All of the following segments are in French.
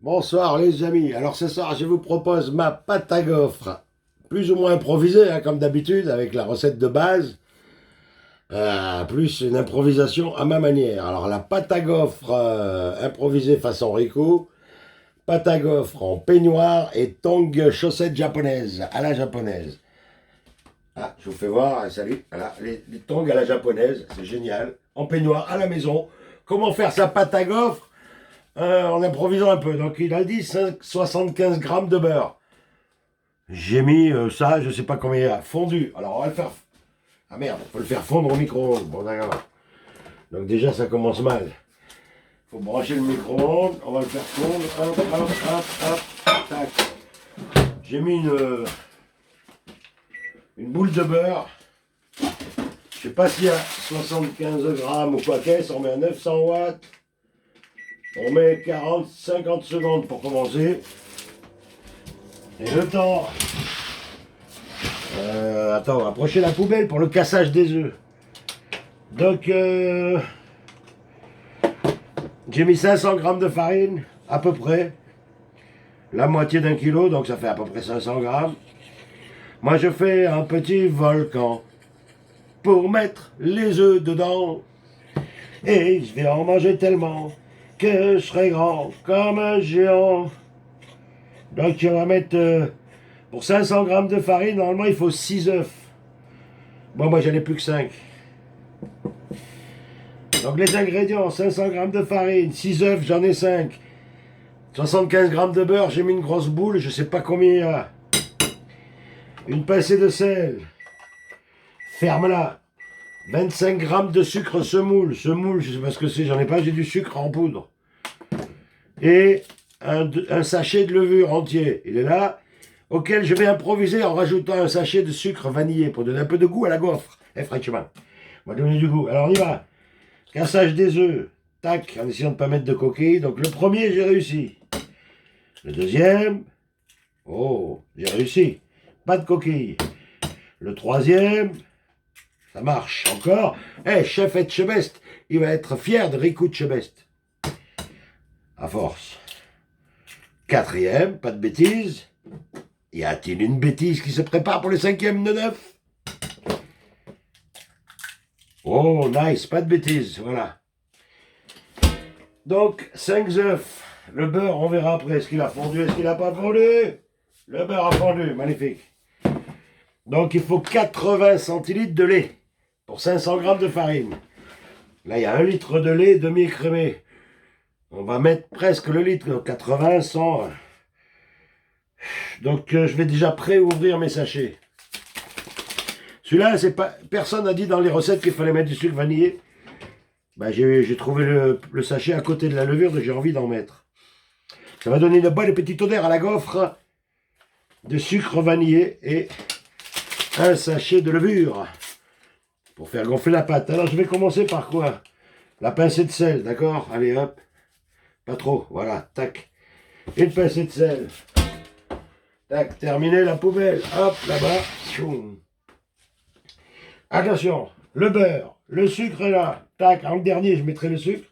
Bonsoir les amis, alors ce soir je vous propose ma pâte à gaufres, plus ou moins improvisée comme d'habitude avec la recette de base, plus une improvisation à ma manière. Alors la pâte à gaufres improvisée façon Rico, pâte à gaufres en peignoir et tongs chaussettes japonaises à la japonaise. Ah, je vous fais voir, salut, voilà, les tongs à la japonaise, c'est génial, en peignoir à la maison. Comment faire sa pâte à gaufres en improvisant un peu. Donc il a dit 75 grammes de beurre. J'ai mis ça, je sais pas combien il y a, fondu. Alors on va le faire. Ah merde, faut le faire fondre au micro-ondes. Bon d'accord. Donc déjà ça commence mal. Faut brancher le micro-ondes, on va le faire fondre. Hop, hop, hop, hop, tac. J'ai mis une boule de beurre. Je sais pas s'il y a 75 grammes ou quoi qu'est-ce, on met à 900 watts. On met 40-50 secondes pour commencer. Et le temps. Attends, approchez la poubelle pour le cassage des œufs. Donc, j'ai mis 500 grammes de farine, à peu près. La moitié d'un kilo, donc ça fait à peu près 500 grammes. Moi, je fais un petit volcan pour mettre les œufs dedans. Et je vais en manger tellement que je serai grand comme un géant. Donc, on va mettre... pour 500 grammes de farine, normalement, il faut 6 œufs. Bon, moi, j'en ai plus que 5. Donc, les ingrédients, 500 grammes de farine, 6 œufs, j'en ai 5. 75 grammes de beurre, j'ai mis une grosse boule, je sais pas combien il y a. Une pincée de sel. Ferme-la. 25 grammes de sucre semoule. Semoule, je sais pas ce que c'est, j'en ai pas, j'ai du sucre en poudre. Et un sachet de levure entier. Il est là. Auquel je vais improviser en rajoutant un sachet de sucre vanillé pour donner un peu de goût à la gaufre. Franchement, on va donner du goût. Alors on y va. Cassage des œufs. Tac, en essayant de ne pas mettre de coquilles. Donc le premier, j'ai réussi. Le deuxième, oh, j'ai réussi. Pas de coquilles. Le troisième, ça marche encore. Chef Etchebest, il va être fier de Rico Etchebest. À force. Quatrième, pas de bêtises. Y a-t-il une bêtise qui se prépare pour le cinquième de 9? Oh, nice, pas de bêtises, voilà. Donc, 5 œufs. Le beurre, on verra après. Est-ce qu'il a fondu, est-ce qu'il n'a pas fondu? Le beurre a fondu, magnifique. Donc, il faut 80 centilitres de lait pour 500 grammes de farine. Là, il y a 1 litre de lait demi-écrémé. On va mettre presque le litre, donc 80, 100... Donc, je vais déjà pré-ouvrir mes sachets. Celui-là, c'est pas... personne n'a dit dans les recettes qu'il fallait mettre du sucre vanillé. Ben, j'ai trouvé le sachet à côté de la levure, donc j'ai envie d'en mettre. Ça va donner une bonne petite odeur à la gaufre de sucre vanillé et un sachet de levure pour faire gonfler la pâte. Alors, je vais commencer par quoi? La pincée de sel, d'accord? Allez, hop. Pas trop, voilà, tac. Une pincée de sel. Tac, terminé la poubelle. Hop, là-bas. Attention, le beurre, le sucre est là. Tac, en dernier, je mettrai le sucre.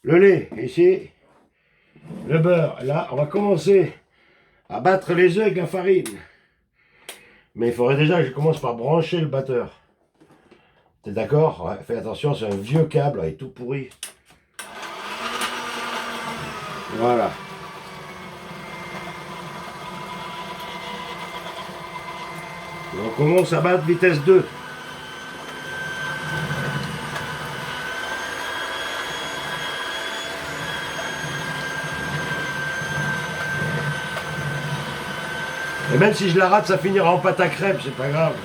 Le lait, ici. Le beurre, là. On va commencer à battre les œufs avec la farine. Mais il faudrait déjà que je commence par brancher le batteur. T'es d'accord? Ouais, fais attention, c'est un vieux câble, il est tout pourri. Voilà. On commence à battre vitesse 2. Et même si je la rate, ça finira en pâte à crêpes, c'est pas grave.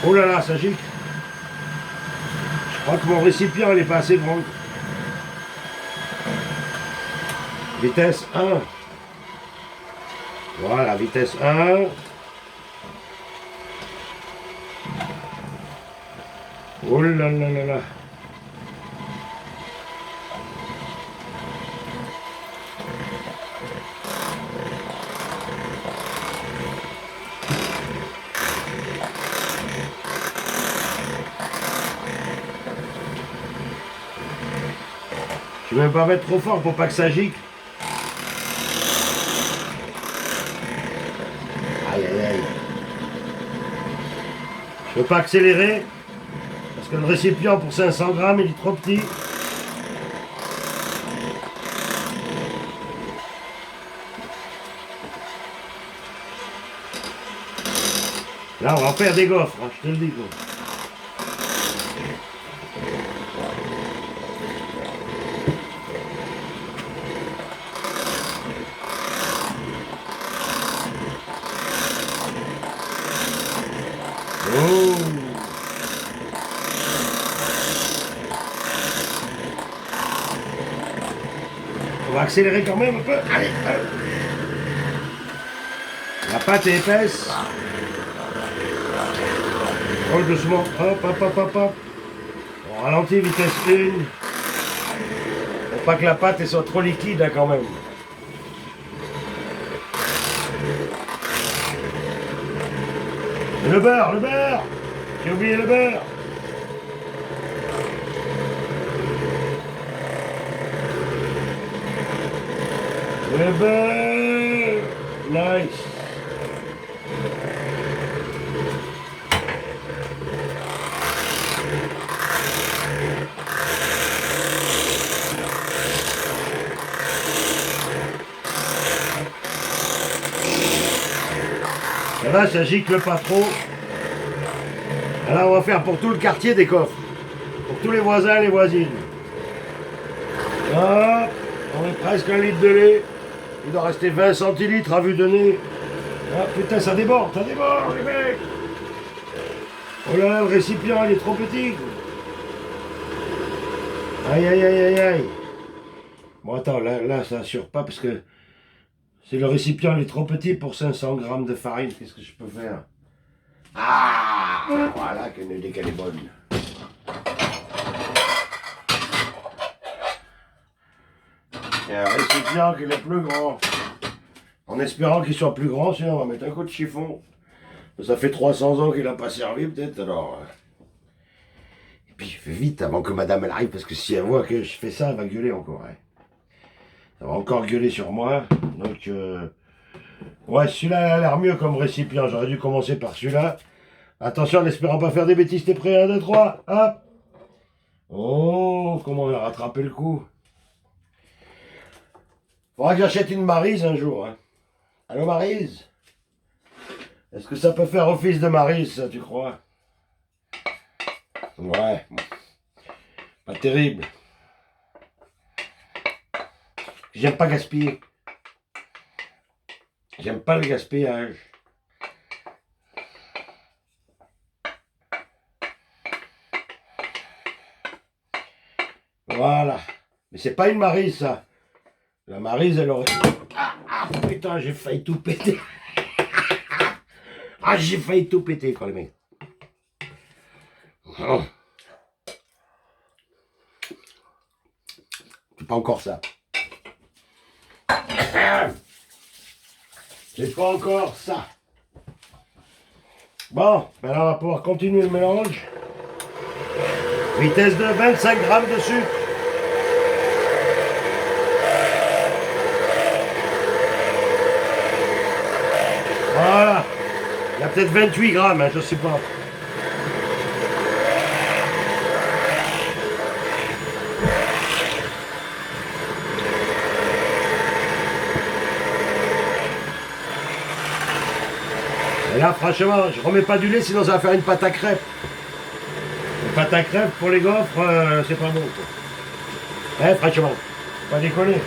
Oh là là, ça gicle. Je crois que mon récipient, il n'est pas assez grand. Vitesse 1. Voilà, vitesse 1. Oh là là là là. Je ne vais même pas mettre trop fort pour pas que ça gicle. Aïe aïe aïe. Je ne peux pas accélérer parce que le récipient pour 500 grammes il est trop petit. Là on va en faire des gaufres, hein, je te le dis quoi. Oh. On va accélérer quand même un peu. Allez, allez. La pâte est épaisse. Roule doucement. Hop, hop, hop, hop, hop. On ralentit, vitesse 1. Pour pas que la pâte elle soit trop liquide hein, quand même. Et le beurre, le beurre. J'ai oublié le beurre. Le beurre. Nice. Ça va, ça gicle pas trop. Alors on va faire pour tout le quartier des coffres. Pour tous les voisins et les voisines. Hop, on met presque 1 litre de lait. Il doit rester 20 centilitres à vue de nez. Ah putain, ça déborde les mecs. Oh là là, le récipient il est trop petit. Aïe aïe aïe aïe aïe. Bon attends, là ça assure pas parce que c'est le récipient il est trop petit pour 500 grammes de farine. Qu'est-ce que je peux faire? Ah, voilà qu'elle est bonne. Et un récipient qui est plus grand. En espérant qu'il soit plus grand, sinon on va mettre un coup de chiffon. Ça fait 300 ans qu'il n'a pas servi peut-être alors. Et puis je fais vite avant que madame elle arrive parce que si elle voit que je fais ça, elle va gueuler encore. Hein. Ça va encore gueuler sur moi. Donc ouais, celui-là a l'air mieux comme récipient. J'aurais dû commencer par celui-là. Attention en espérant pas faire des bêtises. T'es prêt? 1, 2, 3. Hop. Oh, comment on a rattrapé le coup. Faudra que j'achète une Maryse un jour. Hein. Allô Maryse? Est-ce que ça peut faire office de Maryse, ça, tu crois? Ouais. Pas terrible. J'aime pas gaspiller. J'aime pas le gaspillage. Voilà. Mais c'est pas une Maryse, ça. La Maryse, elle aurait... Ah, putain, j'ai failli tout péter. Ah, j'ai failli tout péter, quand les mecs. Oh. C'est pas encore ça. C'est pas encore ça. Bon, maintenant on va pouvoir continuer le mélange. Vitesse de 25 grammes de sucre. Voilà. Il y a peut-être 28 grammes, hein, je sais pas. Et là, franchement, je remets pas du lait, sinon ça va faire une pâte à crêpes. Une pâte à crêpes pour les gaufres, c'est pas bon. Quoi. Hein, franchement, pas déconner.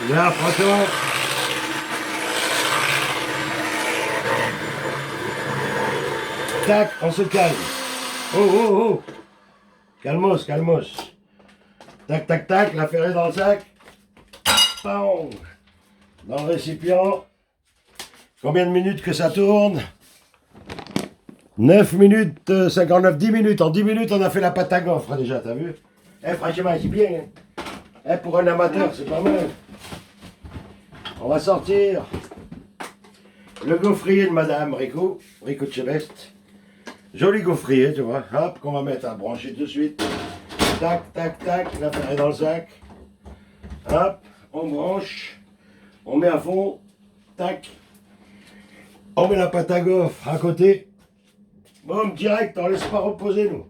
Là, franchement... Tac, on se calme. Oh, oh, oh. Calmos, calmos. Tac, tac, tac, la ferrée dans le sac. Pam. Dans le récipient. Combien de minutes que ça tourne? 9 minutes 59, 10 minutes. En 10 minutes, on a fait la pâte à gaufre déjà, t'as vu? Eh, franchement, c'est bien. Hein. Eh, pour un amateur, c'est pas mal. On va sortir le gaufrier de Madame Rico de Céleste. Joli gaufrier, tu vois. Hop, qu'on va mettre à brancher tout de suite. Tac, tac, tac. L'affaire est dans le sac. Hop, on branche. On met à fond. Tac. On met la pâte à gaufre à côté. Boum, direct, on laisse pas reposer, nous.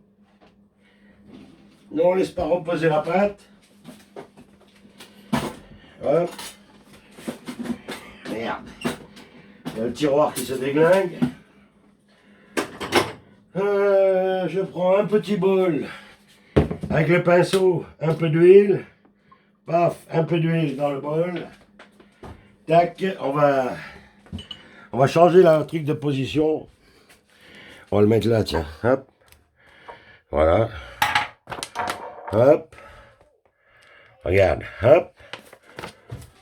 Nous, on laisse pas reposer la pâte. Hop. Merde. Il y a le tiroir qui se déglingue. Je prends un petit bol. Avec le pinceau, un peu d'huile. Paf, un peu d'huile dans le bol. Tac, on va changer le truc de position. On va le mettre là, tiens. Hop. Voilà. Hop. Regarde. Hop.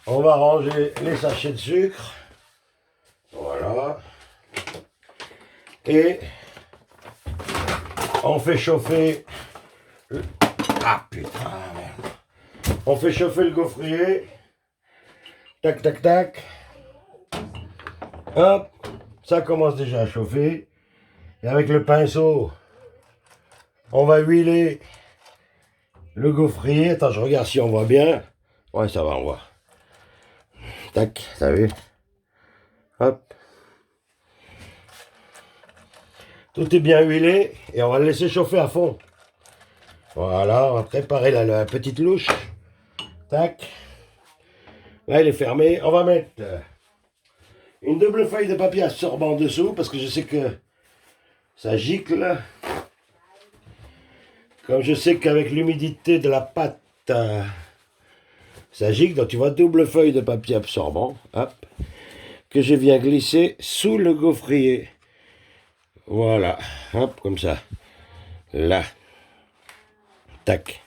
On va ranger les sachets de sucre. Voilà. Et on fait chauffer. Ah putain, merde. On fait chauffer le gaufrier. Tac, tac, tac. Hop. Ça commence déjà à chauffer. Et avec le pinceau, on va huiler le gaufrier. Attends, je regarde si on voit bien. Ouais, ça va, on voit. Tac, t'as vu? Hop. Tout est bien huilé et on va le laisser chauffer à fond. Voilà, on va préparer la petite louche. Tac. Là, il est fermé. On va mettre une double feuille de papier absorbant dessous parce que je sais que ça gicle. Comme je sais qu'avec l'humidité de la pâte, ça gicle. Donc tu vois, double feuille de papier absorbant. Hop. Que je viens glisser sous le gaufrier. Voilà. Hop, comme ça. Là. Tac.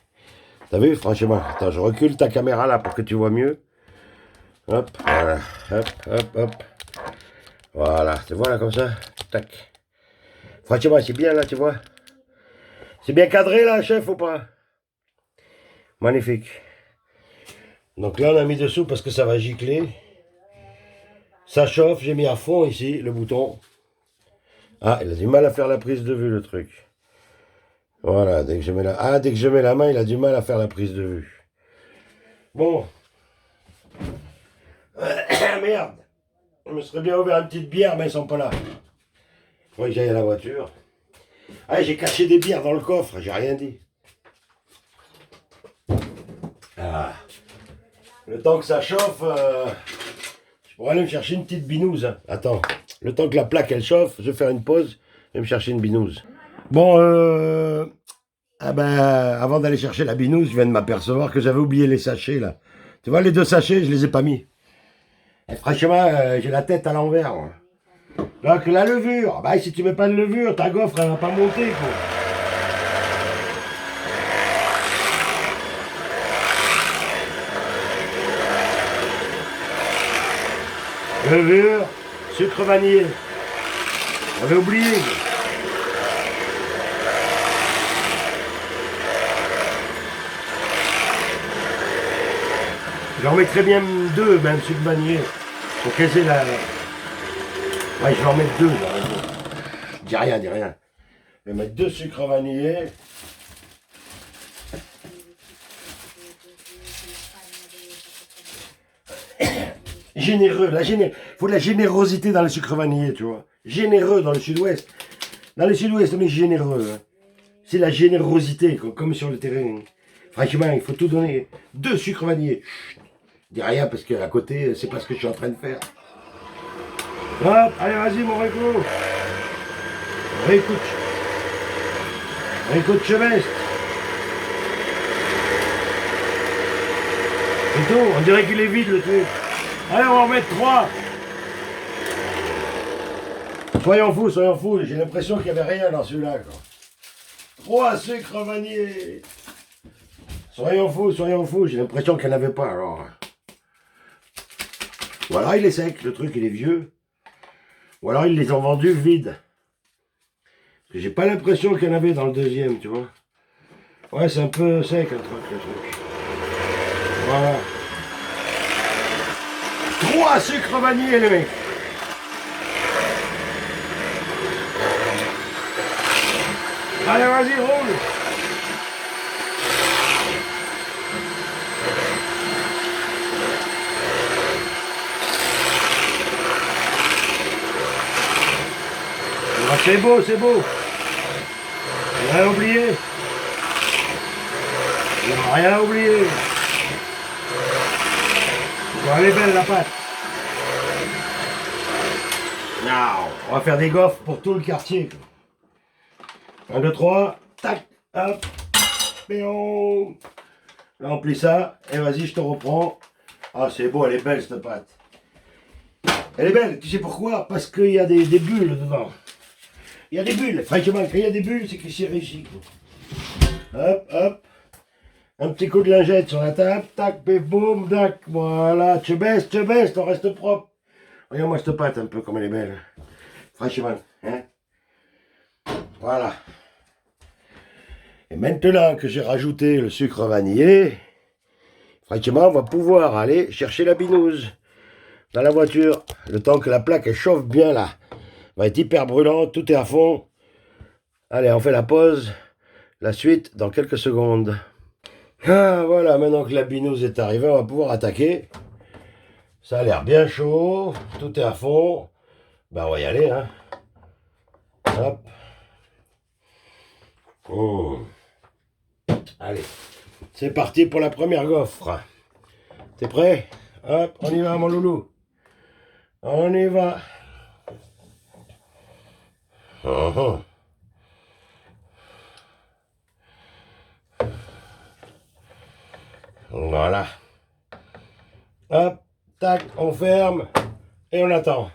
T'as vu, franchement. Attends, je recule ta caméra là pour que tu vois mieux. Hop, voilà. Hop, hop, hop. Voilà. Tu vois là comme ça. Tac. Franchement, c'est bien là, tu vois. C'est bien cadré là, chef, ou pas? Magnifique. Donc là, on a mis dessous parce que ça va gicler. Ça chauffe. J'ai mis à fond ici le bouton. Ah, il a du mal à faire la prise de vue, le truc. Voilà, dès que je mets la main, il a du mal à faire la prise de vue. Bon. Merde. Je me serais bien ouvert une petite bière, mais ils sont pas là. Faut que j'aille à la voiture. Ah, j'ai caché des bières dans le coffre, j'ai rien dit. Ah. Le temps que ça chauffe, je pourrais aller me chercher une petite binouse. Hein. Attends, le temps que la plaque elle chauffe, je vais faire une pause et me chercher une binouse. Bon, ah ben, avant d'aller chercher la binouse, je viens de m'apercevoir que j'avais oublié les sachets là. Tu vois, les 2 sachets, je les ai pas mis. Et franchement, j'ai la tête à l'envers. Moi. Donc la levure, bah si tu mets pas de levure, ta gaufre elle va pas monter quoi. Levure, sucre vanillé. J'avais oublié. J'en mettrais bien 2, même sucre vanillé. Pour casser la... Ouais, je vais en mettre 2. Dis rien, dis rien. Je vais mettre 2 sucres vanillés. Généreux, faut de la générosité dans le sucre vanillé, tu vois. Généreux dans le sud-ouest. Dans le sud-ouest, on est généreux. Hein. C'est la générosité, comme sur le terrain. Franchement, il faut tout donner. 2 sucres vanillés. Chut, dis rien parce qu'à côté, c'est pas ce que je suis en train de faire. Hop, allez, vas-y, mon Rico. Rico de Céleste. C'est tout, on dirait qu'il est vide le truc. Allez, on va en mettre 3. Soyons fous, j'ai l'impression qu'il n'y avait rien dans celui-là. 3 sucres vanillés. Soyons fous, j'ai l'impression qu'il n'y en avait pas alors. Voilà, il est sec, le truc il est vieux. Ou alors ils les ont vendus vides. J'ai pas l'impression qu'il y en avait dans le deuxième, tu vois. Ouais, c'est un peu sec, un truc, le truc. Voilà. 3 sucres vanillés, les mecs. Allez, vas-y, roule. Ah, c'est beau, c'est beau. Rien oublié. Rien oublié. Bon, elle est belle la pâte. Non, on va faire des gaufres pour tout le quartier. 1, 2, 3, tac, hop, péon. Là on plie ça, et vas-y je te reprends. Ah c'est beau, elle est belle cette pâte. Elle est belle, tu sais pourquoi? Parce qu'il y a des bulles dedans. Il y a des bulles, franchement, quand il y a des bulles, c'est que c'est réussi. Hop, hop. Un petit coup de lingette sur la table, tac, boum, tac, voilà, tu baisses, t'en restes propre. Regarde-moi cette pâte un peu comme elle est belle. Franchement, hein. Voilà. Et maintenant que j'ai rajouté le sucre vanillé, franchement, on va pouvoir aller chercher la binouse dans la voiture. Le temps que la plaque elle chauffe bien là. Elle va être hyper brûlante, tout est à fond. Allez, on fait la pause. La suite dans quelques secondes. Ah, voilà, maintenant que la binouse est arrivée, on va pouvoir attaquer. Ça a l'air bien chaud, tout est à fond. Ben, on va y aller, hein. Hop. Oh. Allez, c'est parti pour la première gaufre. T'es prêt? Hop, on y va, mon loulou. On y va. Oh, voilà. Hop, tac, on ferme et on attend.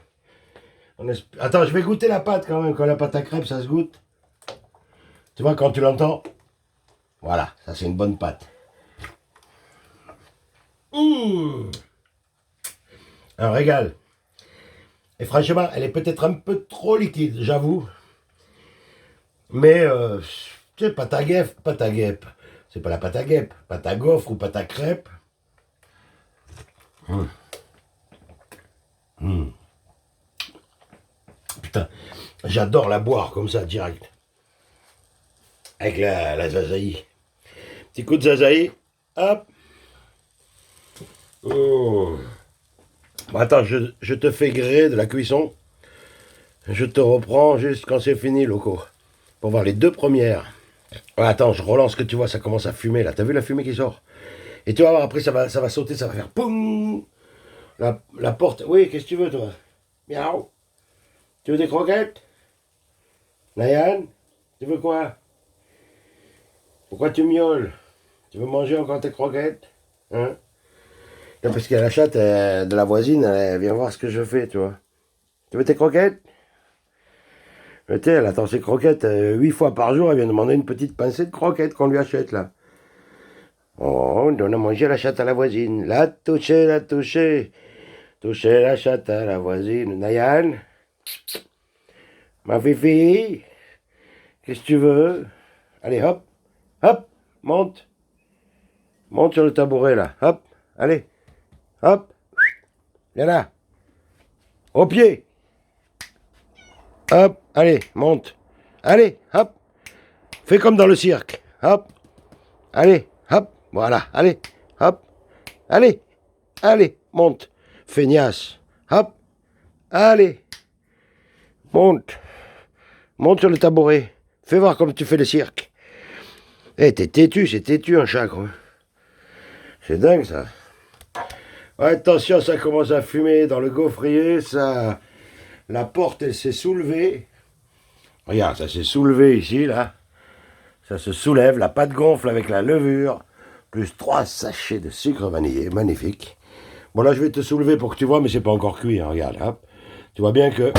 Attends, je vais goûter la pâte quand même. Quand la pâte à crêpes, ça se goûte. Tu vois, quand tu l'entends. Voilà, ça c'est une bonne pâte. Un régal. Et franchement, elle est peut-être un peu trop liquide, j'avoue. Mais, tu sais, pâte à guêpe. C'est pas la pâte à guêpe. Pâte à gaufre ou pâte à crêpes. Putain, j'adore la boire comme ça, direct. Avec la zazaï. Petit coup de zazaï. Hop. Oh. Bon, attends, je te fais gré de la cuisson. Je te reprends juste quand c'est fini, loco. Pour voir les 2 premières. Ouais, attends, je relance que tu vois, ça commence à fumer là. T'as vu la fumée qui sort? Et tu vas voir, après ça va sauter, ça va faire poum. La porte. Oui, qu'est-ce que tu veux, toi? Miaou. Tu veux des croquettes? Nayan? Tu veux quoi? Pourquoi tu miaules? Tu veux manger encore tes croquettes? Hein? Non, parce qu'il y a la chatte de la voisine, elle vient voir ce que je fais, tu vois. Tu veux tes croquettes? Mais tu sais, elle attend ses croquettes 8 fois par jour, elle vient demander une petite pincée de croquettes qu'on lui achète, là. Oh, on donne à manger à la chatte à la voisine. La toucher, la toucher. Toucher la chatte à la voisine. Nayan? Ma fifi? Qu'est-ce que tu veux? Allez, hop, hop, monte. Monte sur le tabouret, là. Hop, allez. Hop. Viens là. Au pied. Hop, allez, monte. Allez, hop. Fais comme dans le cirque. Hop. Allez, hop. Voilà, allez, hop. Allez, allez, monte. Feignasse. Hop. Allez. Monte. Monte sur le tabouret. Fais voir comme tu fais le cirque. Eh, t'es têtu, c'est têtu un chat, quoi. C'est dingue, ça. Ouais, attention, ça commence à fumer dans le gaufrier, ça... La porte, elle s'est soulevée. Regarde, ça s'est soulevé ici, là. Ça se soulève, la pâte gonfle avec la levure, plus 3 sachets de sucre vanillé, magnifique. Bon, là, je vais te soulever pour que tu vois, mais c'est pas encore cuit, hein, regarde, hop. Tu vois bien que...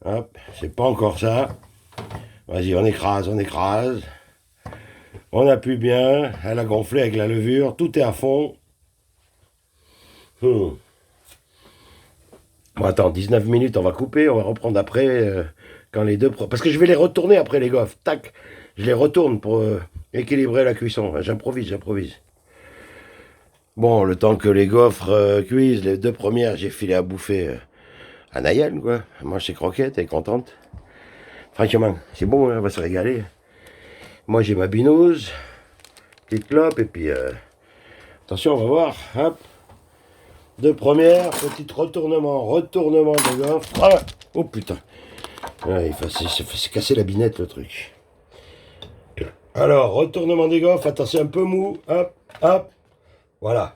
Hop, c'est pas encore ça. Vas-y, on écrase, on écrase. On appuie bien, elle a gonflé avec la levure, tout est à fond. Bon, attends, 19 minutes, on va couper, on va reprendre après, Quand les deux... Parce que je vais les retourner après les gaufres. Tac. Je les retourne pour équilibrer la cuisson. J'improvise, j'improvise. Bon, le temps que les gaufres cuisent, les deux premières, j'ai filé à bouffer à Nayel, quoi. Elle mange ses croquettes, elle est contente. Franchement, c'est bon, hein, on va se régaler. Moi, j'ai ma binouse, petite clope, et puis... attention, on va voir. Hop. Deux premières, petit retournement de gaufres. Voilà. Oh putain. Ouais, c'est casser la binette, le truc. Alors, retournement des gaufres, attention, un peu mou. Hop, hop. Voilà.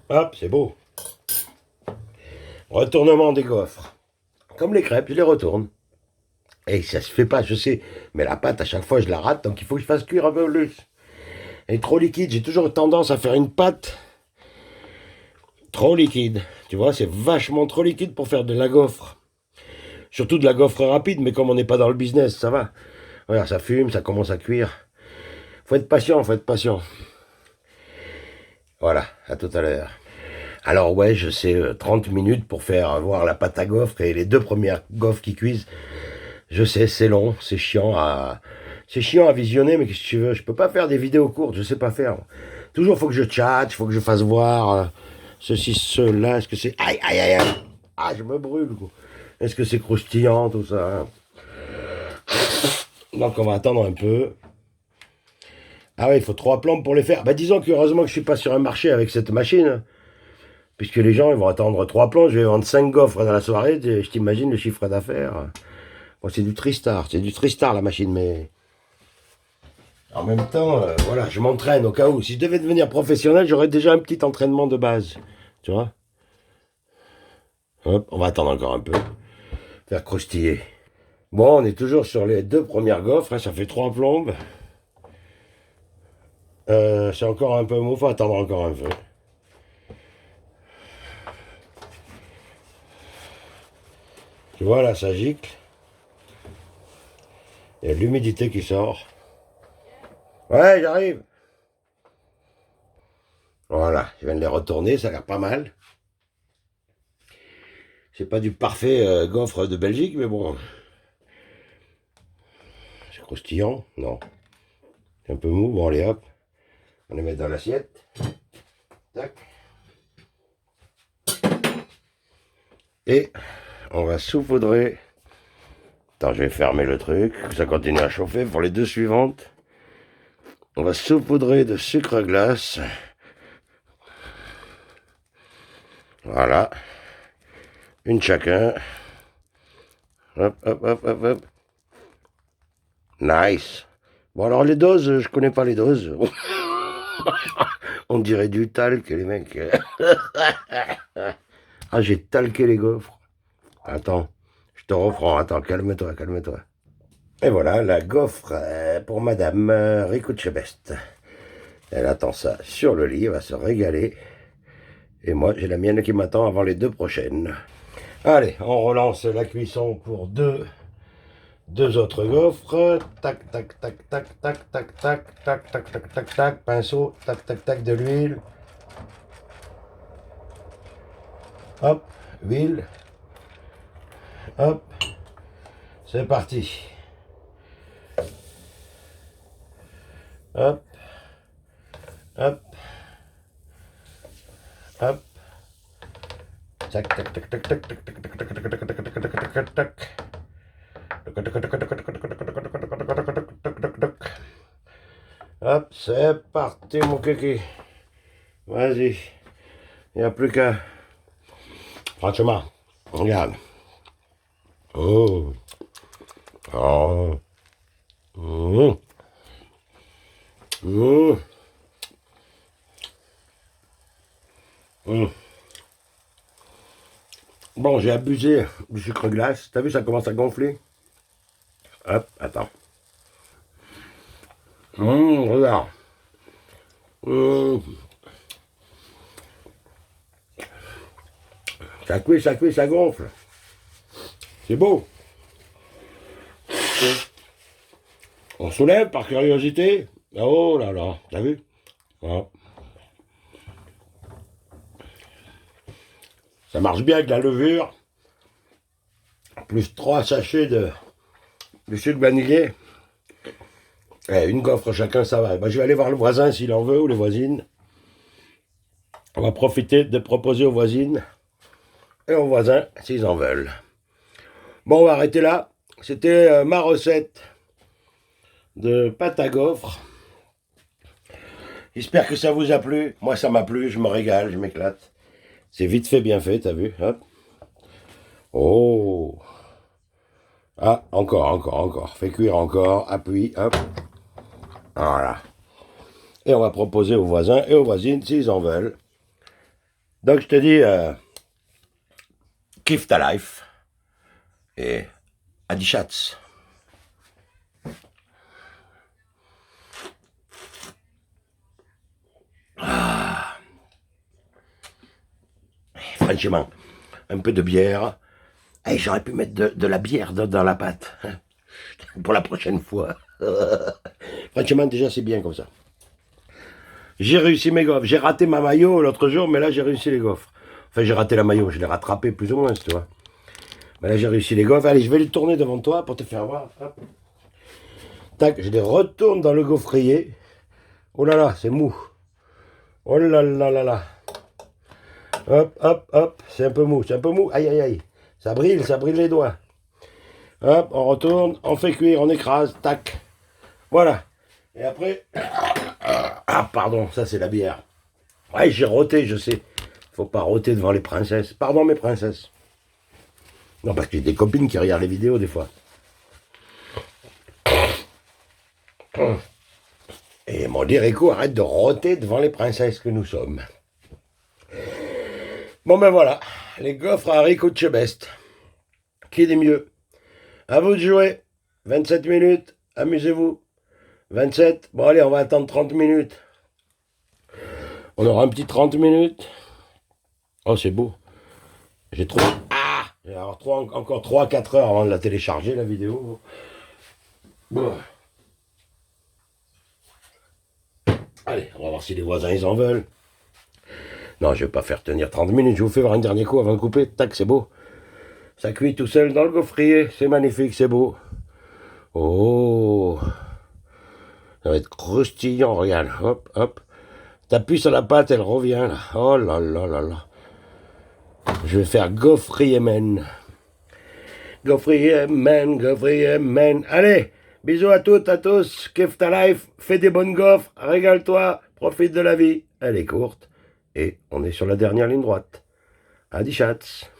Hop, c'est beau. Retournement des gaufres. Comme les crêpes, je les retourne. Et ça se fait pas, je sais. Mais la pâte, à chaque fois, je la rate, donc il faut que je fasse cuire un peu plus. Elle est trop liquide, j'ai toujours tendance à faire une pâte trop liquide. Tu vois, c'est vachement trop liquide pour faire de la gaufre. Surtout de la gaufre rapide, mais comme on n'est pas dans le business, ça va. Voilà, ça fume, ça commence à cuire. Faut être patient, faut être patient. Voilà, à tout à l'heure. Alors ouais, je sais, 30 minutes pour faire voir la pâte à gaufre et les deux premières gaufres qui cuisent. Je sais, c'est long, c'est chiant à... C'est chiant à visionner, mais qu'est-ce que tu veux? Je peux pas faire des vidéos courtes, je sais pas faire. Toujours faut que je tchatche, faut que je fasse voir ceci, cela. Est-ce que c'est... Aïe, aïe, aïe, aïe. Ah, je me brûle, quoi. Est-ce que c'est croustillant, tout ça? Donc on va attendre un peu. Ah ouais, il faut 3 plombes pour les faire. Bah disons que heureusement que je suis pas sur un marché avec cette machine. Puisque les gens, ils vont attendre 3 plombes. Je vais vendre 5 gaufres dans la soirée. Je t'imagine le chiffre d'affaires. Bon, c'est du Tristar. C'est du Tristar la machine, mais... En même temps, voilà, je m'entraîne au cas où. Si je devais devenir professionnel, j'aurais déjà un petit entraînement de base. Tu vois? Hop, on va attendre encore un peu. Faire croustiller. Bon, on est toujours sur les deux premières gaufres. Hein, ça fait 3 plombes. C'est encore un peu mou. Faut attendre encore un peu. Tu vois, là, ça gicle. Il y a de l'humidité qui sort. Ouais, j'arrive. Voilà, je viens de les retourner, ça a l'air pas mal. C'est pas du parfait gaufre de Belgique, mais bon. C'est croustillant, non. C'est un peu mou, bon allez hop. On les met dans l'assiette. Tac. Et on va saupoudrer. Attends, je vais fermer le truc, que ça continue à chauffer pour les deux suivantes. On va saupoudrer de sucre glace. Voilà. Une chacun. Hop, hop, hop, hop, hop. Nice. Bon alors les doses, je connais pas les doses. On dirait du talc, les mecs. Ah, j'ai talqué les gaufres. Attends, je te reprends. Attends, calme-toi, calme-toi. Et voilà, la gaufre pour Madame Ricucci-Best. Elle attend ça sur le lit, elle va se régaler. Et moi, j'ai la mienne qui m'attend avant les deux prochaines. Allez, on relance la cuisson pour deux autres gaufres. Tac, tac, tac, tac, tac, tac, tac, tac, tac, tac, tac, tac, pinceau, tac, tac, tac, de l'huile. Hop, huile. Hop, c'est parti. Hop, hop, hop. Tac, tac, tac, tac, tac, tac, tac, tac, tac, tac, tac, tac, tac, tac, tac. Hop, c'est parti mon kiki. Vas-y. Il n'y a plus qu'à... Franchement, regarde. Oh. Oh. Mmh. Mmh. Mmh. Bon, j'ai abusé du sucre glace. T'as vu, ça commence à gonfler. Hop, attends. Regarde. Ça cuit, ça gonfle. C'est beau. On soulève par curiosité. Oh là là, t'as vu? Voilà. Ça marche bien avec la levure. plus 3 sachets de sucre vanillé. Et une gaufre chacun, ça va. Ben, je vais aller voir le voisin s'il en veut ou les voisines. On va profiter de proposer aux voisines et aux voisins s'ils en veulent. Bon, on va arrêter là. C'était ma recette de pâte à gaufres. J'espère que ça vous a plu. Moi, ça m'a plu. Je me régale, je m'éclate. C'est vite fait, bien fait, t'as vu? Hop. Oh! Ah, encore. Fais cuire encore. Appuie, hop. Voilà. Et on va proposer aux voisins et aux voisines s'ils en veulent. Donc, je te dis, kiffe ta life. Et à die Schatz. Franchement, un peu de bière. Hey, j'aurais pu mettre de la bière dans la pâte. Pour la prochaine fois. Franchement, déjà, c'est bien comme ça. J'ai réussi mes gaufres. J'ai raté ma maillot l'autre jour, mais là, j'ai réussi les gaufres. Enfin, j'ai raté la maillot. Je l'ai rattrapé plus ou moins, tu vois. Mais là, j'ai réussi les gaufres. Allez, je vais les tourner devant toi pour te faire voir. Hop. Tac, je les retourne dans le gaufrier. Oh là là, c'est mou. Oh là là là là. Hop. C'est un peu mou. Aïe. Ça brille les doigts. Hop, on retourne, on fait cuire, on écrase, tac. Voilà. Et après... Ah, pardon, ça c'est la bière. Ouais, j'ai roté, je sais. Faut pas roter devant les princesses. Pardon, mes princesses. Non, parce que j'ai des copines qui regardent les vidéos des fois. Et mon Rico, arrête de roter devant les princesses que nous sommes. Bon ben voilà, les gaufres à haricots de Chebest. Qui est mieux? À vous de jouer. 27 minutes, amusez-vous. 27, bon allez, on va attendre 30 minutes. On aura un petit 30 minutes. Oh, c'est beau. J'ai trop... Ah! Il va y avoir encore 3-4 heures avant de la télécharger, la vidéo. Bon. Allez, on va voir si les voisins, ils en veulent. Non, je vais pas faire tenir 30 minutes. Je vous fais voir un dernier coup avant de couper. Tac, c'est beau. Ça cuit tout seul dans le gaufrier. C'est magnifique, c'est beau. Oh! Ça va être croustillant, regarde. Hop. T'appuies sur la pâte, elle revient là. Oh là là là là. Je vais faire gaufrier-men. Gaufrier-men. Allez, bisous à toutes, à tous. Kiffe ta life, fais des bonnes gaufres, régale-toi, profite de la vie. Elle est courte et on est sur la dernière ligne droite. À die Schatz.